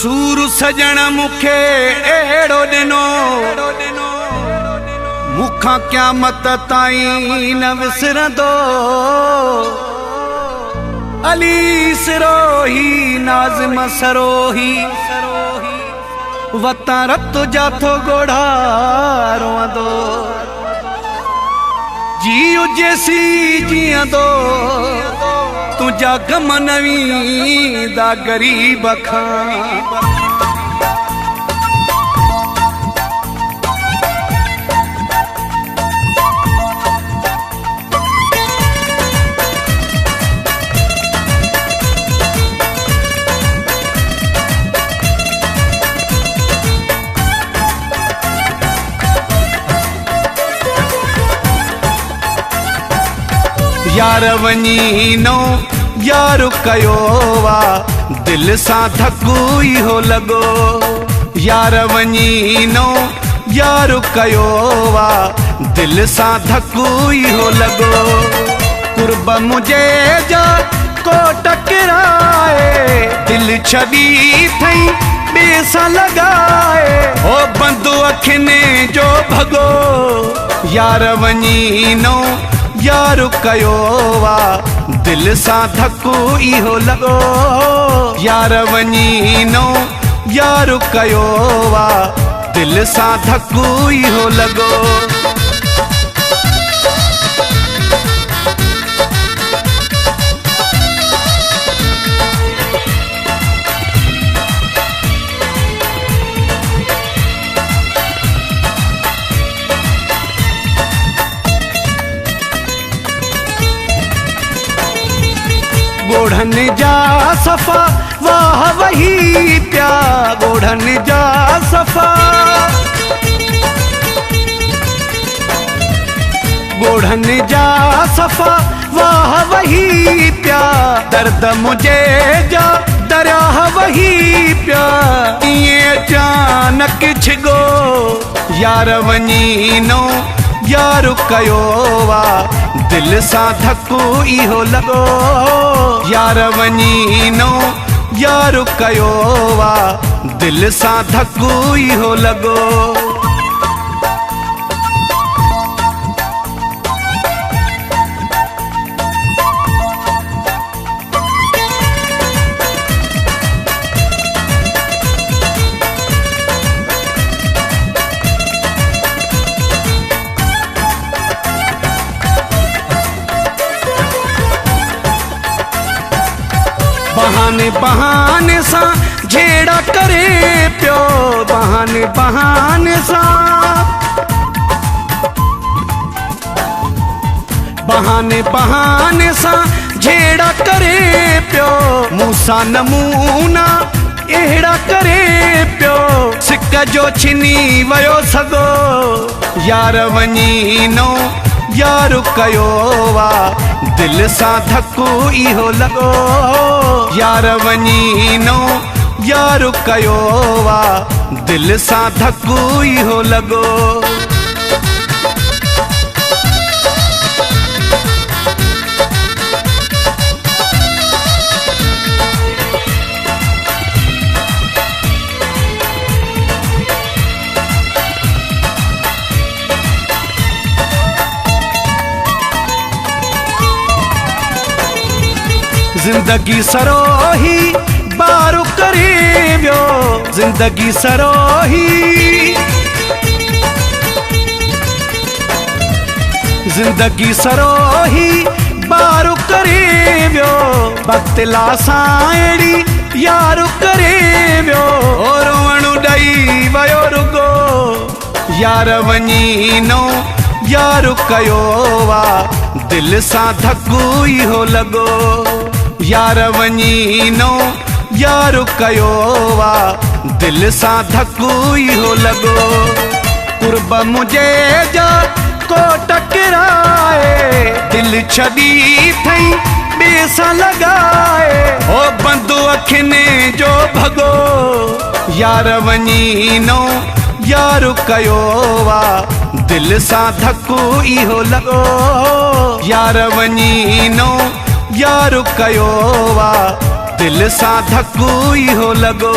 सूर सजण मुखे एड़ो दिनो मुखा क़यामत ताईं न विसरंदो। अली सिरोही नाज़िम सरोही वता रत जाथो गोढ़ा रोंदो। जी उजेसी जीअंदो तुझा गम नवींदा गरीब खां। यार वनी नो यार कयो वा दिल सा धक्कू हो लगो। यार वनी नो यार कयो वा दिल सा धक्कू हो लगो। कुर्ब मुझे जा को टकराए दिल छदी थई बेसा लगाए ओ बंदो अखने जो भगो। यार वनी नो यार कयो वा दिल सा धक्कू हो लगो। यार वनी नो यार कयो वा दिल सा धक्कू हो लगो। गोढ़न जा सफा वाह वही प्या गोढ़न जा सफा। गोढ़न जा सफा वाह वही प्या दर्द मुझे जा दरिया वही प्या। ये अचानक छिगो यार वनी नो यार कयो वा दिल सा धक्कू हो लगो। यार वनी नो यार कयो वा दिल सा धक्कू हो लगो। बहाने बहाने सा झेड़ा करे प्यो बहाने बहाने सा। बहाने बहाने सा झेड़ा करे प्यो मूसा नमूना एड़ा करे प्यो सिक जो छिनी वयो सगो। यार वनी नो यार कयो वा दिल सा धक्कू हो लगो। यार वनी नो यार कयो वा दिल सा धक्कू हो लगो। जिंदगी सरोही बारू करे व्यो जिंदगी सरोही। जिंदगी सरोही बारू करे व्यो बतला साड़ी यार करे व्यो और वणु डई वयो रुगो। यार वनी नो यार कयो वा दिल सा धक्कू हो लगो। यार वनी नो यार कयो वा दिल सा धक्कू हो लगो। कुर्ब मुझे जा को टकराए दिल छदी थई बेसा लगाए ओ बंदो अखने जो भगो। यार वनी नो यार कयो वा दिल सा धक्कू हो लगो। यार वनी नो यार कयो वा दिल सा धक्कू हो लगो।